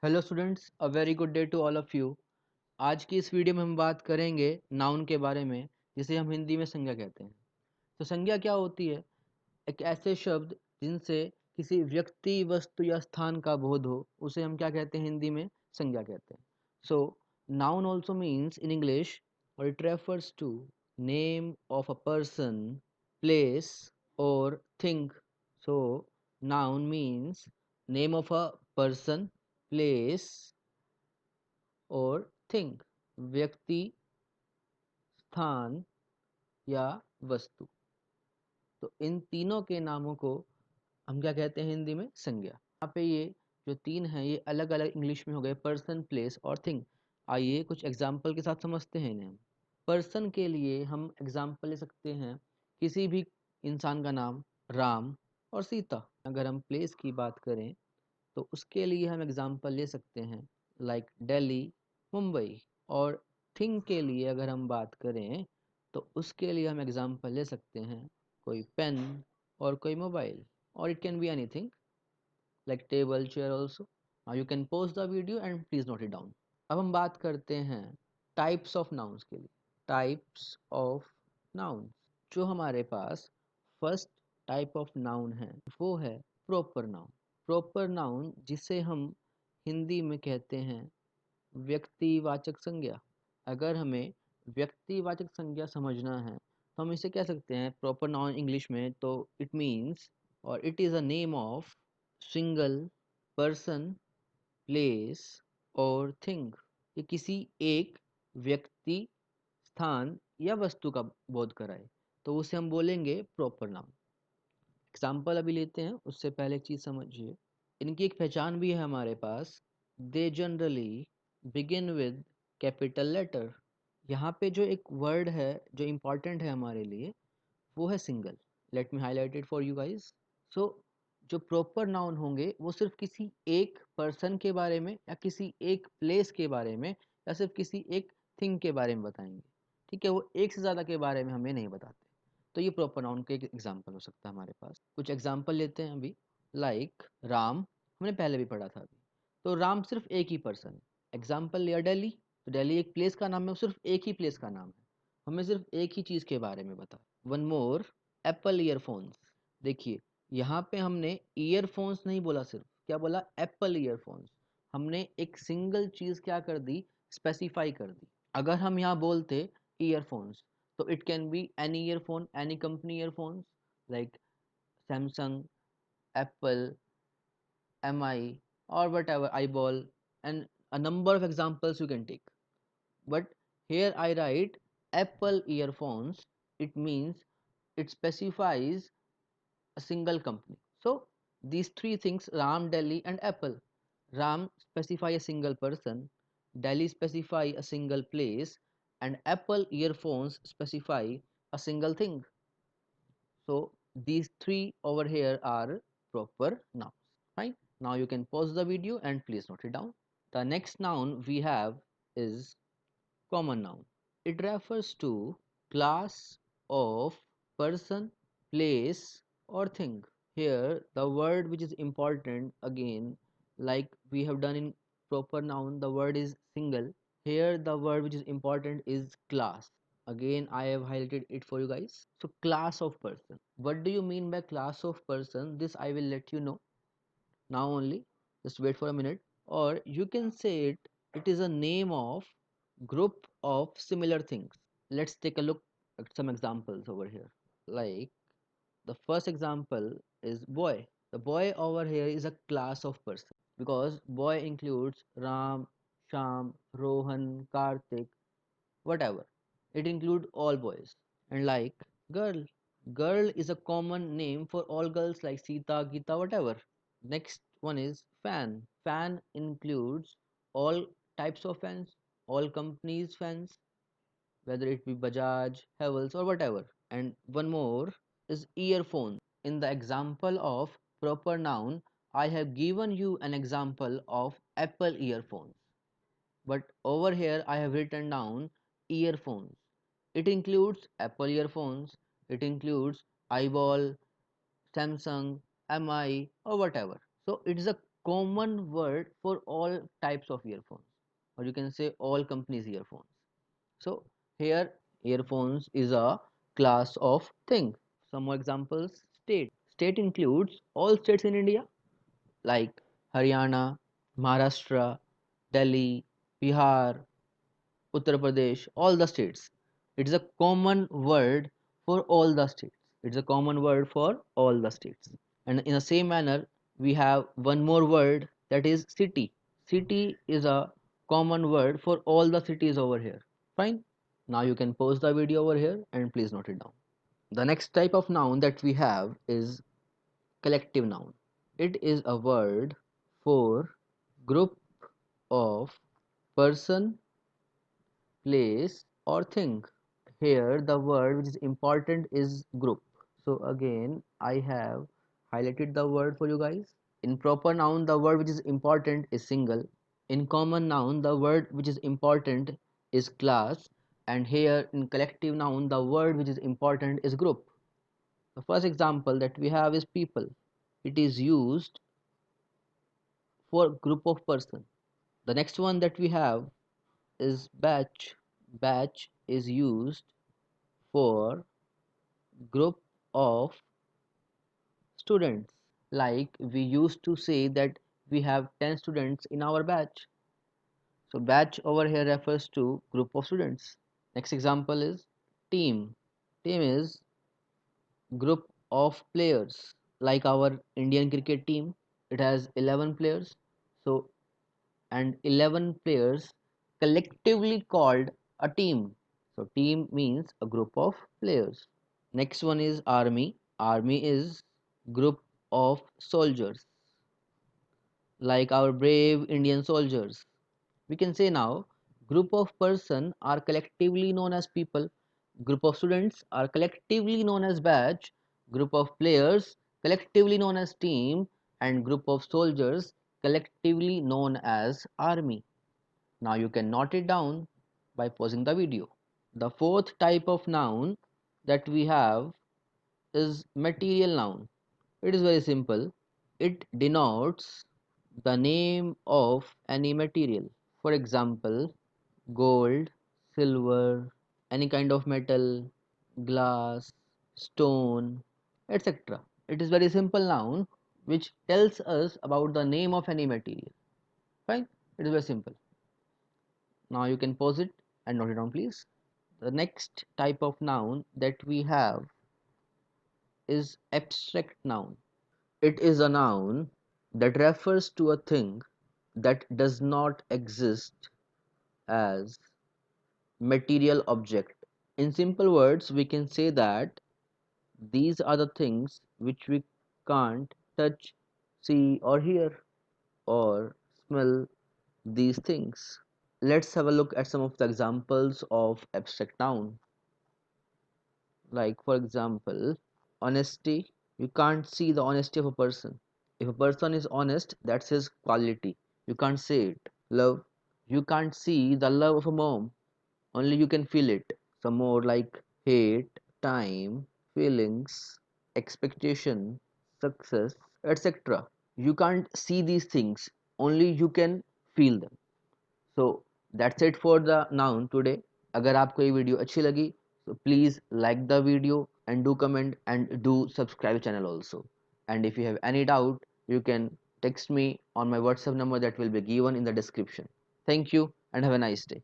Hello students, a very good day to all of you. आज की इस video में हम बात करेंगे नाउन के बारे में, जिसे हम हिंदी में संज्ञा कहते हैं। तो संज्ञा क्या होती है? एक ऐसे शब्द जिनसे किसी व्यक्ति, वस्तु या स्थान का बोध हो, उसे हम क्या कहते हैं? हिंदी में संज्ञा कहते हैं। So noun also means in English और it refers to name of a person, place और thing. So noun means name of a person, place और थिंग, व्यक्ति, स्थान या वस्तु। तो इन तीनों के नामों को हम क्या कहते हैं हिंदी में? संज्ञा। यहाँ पे ये जो तीन हैं ये अलग अलग इंग्लिश में हो गए, पर्सन, प्लेस और थिंग। आइए कुछ एग्जाम्पल के साथ समझते हैं इन्हें हम। पर्सन के लिए हम एग्जाम्पल ले सकते हैं किसी भी इंसान का नाम, राम और सीता। अगर हम प्लेस की बात करें तो उसके लिए हम एग्जाम्पल ले सकते हैं लाइक दिल्ली, मुंबई। और थिंग के लिए अगर हम बात करें तो उसके लिए हम एग्जाम्पल ले सकते हैं कोई पेन और कोई मोबाइल, और it can be anything like table, chair also. Now you can pause the video and please note it down. अब हम बात करते हैं टाइप्स ऑफ नाउन्स के लिए। टाइप्स ऑफ नाउन्स, जो हमारे पास फर्स्ट टाइप ऑफ नाउन है वो है प्रॉपर नाउन। प्रॉपर नाउन जिसे हम हिंदी में कहते हैं व्यक्तिवाचक संज्ञा। अगर हमें व्यक्तिवाचक संज्ञा समझना है तो हम इसे कह सकते हैं प्रॉपर नाउन इंग्लिश में। तो इट मीन्स और it is a name of single person, place और थिंग। ये किसी एक व्यक्ति, स्थान या वस्तु का बोध कराए तो उसे हम बोलेंगे प्रॉपर नाउन। एग्जाम्पल अभी लेते हैं, उससे पहले एक चीज़ समझिए। इनकी एक पहचान भी है हमारे पास। They generally begin with capital letter. यहाँ पे जो एक वर्ड है जो इम्पॉर्टेंट है हमारे लिए वो है single. Let me highlight it for you guys. So जो प्रॉपर नाउन होंगे वो सिर्फ किसी एक पर्सन के बारे में या किसी एक प्लेस के बारे में या सिर्फ किसी एक थिंग के बारे में बताएंगे। ठीक है, वो एक से ज़्यादा के बारे में हमें नहीं बताते। तो ये प्रॉपर नाउन का एक एग्जाम्पल हो सकता है हमारे पास। कुछ एग्जाम्पल लेते हैं अभी। लाइक राम, हमने पहले भी पढ़ा था अभी। तो राम सिर्फ एक ही पर्सन है। एग्जाम्पल लिया दिल्ली, तो दिल्ली एक प्लेस का नाम है, सिर्फ एक ही प्लेस का नाम है, हमें सिर्फ एक ही चीज़ के बारे में बता। One more, Apple earphones. देखिए यहाँ पे हमने ईयरफोन्स नहीं बोला, सिर्फ क्या बोला? Apple earphones. हमने एक सिंगल चीज़ क्या कर दी? स्पेसिफाई कर दी। अगर हम यहाँ बोलते ईयरफोन्स तो it can be any earphone, any company earphones like Samsung, Apple, MI or whatever, eyeball, and a number of examples you can take. But here I write Apple earphones. It means it specifies a single company. So these three things, Ram, Delhi and Apple. Ram specify a single person, Delhi specify a single place, and Apple earphones specify a single thing. So these three over here are proper nouns. Fine. Now you can pause the video and please note it down. The next noun we have is common noun. It refers to class of person, place or thing. Here the word which is important again, like we have done in proper noun, the word is single. Here the word which is important is class. Again I have highlighted it for you guys. So class of person. What do you mean by class of person? This I will let you know now only. Just wait for a minute. Or you can say it is a name of group of similar things. Let's take a look at some examples over here. Like the first example is boy. The boy over here is a class of person because boy includes Ram, Sham, Rohan, Karthik, whatever. It includes all boys. And like girl, girl is a common name for all girls like Sita, Gita, whatever. Next one is fan. Fan includes all types of fans, all companies fans, whether it be Bajaj, Havels or whatever. And one more is earphone. In the example of proper noun, I have given you an example of Apple earphones. But over here I have written down earphones. It includes Apple earphones, it includes eyeball, Samsung, MI or whatever. So it is a common word for all types of earphones, or you can say all companies earphones. So here earphones is a class of thing. Some more examples: state. State includes all states in India like Haryana, Maharashtra, Delhi, Bihar, Uttar Pradesh, all the states. It is a common word for all the states. It's a common word for all the states. And in the same manner, we have one more word, that is city. City is a common word for all the cities over here. Fine. Now you can pause the video over here and please note it down. The next type of noun that we have is collective noun. It is a word for group of person, place or thing. Here the word which is important is group. So again I have highlighted the word for you guys. In proper noun the word which is important is single. In common noun the word which is important is class, and here in collective noun the word which is important is group. The first example that we have is people. It is used for group of person. The next one that we have is batch. Batch is used for group of students. Like we used to say that we have 10 students in our batch. So batch over here refers to group of students. Next example is team. Team is group of players. Like our Indian cricket team, it has 11 players. So and 11 players collectively called a team. So team means a group of players. Next one is army. Army is group of soldiers, like our brave Indian soldiers. We can say now group of person are collectively known as people, group of students are collectively known as batch, group of players collectively known as team, and group of soldiers collectively known as army. Now you can note it down by pausing the video. The fourth type of noun that we have is material noun. It is very simple. It denotes the name of any material. For example, gold, silver, any kind of metal, glass, stone, etc. It is very simple noun which tells us about the name of any material. Fine? It is very simple. Now you can pause it and note it down, please. The next type of noun that we have is abstract noun. It is a noun that refers to a thing that does not exist as material object. In simple words, we can say that these are the things which we can't touch, see or hear or smell these things. Let's have a look at some of the examples of abstract noun. Like for example, honesty. You can't see the honesty of a person. If a person is honest, that's his quality. You can't say it. Love. You can't see the love of a mom. Only you can feel it. Some more like hate, time, feelings, expectation, success, etc. You can't see these things. Only you can feel them. So that's it for the noun today. अगर आपको ये video अच्छी लगी so please like the video and do comment and do subscribe channel also. And if you have any doubt you can text me on my WhatsApp number that will be given in the description. Thank you and have a nice day.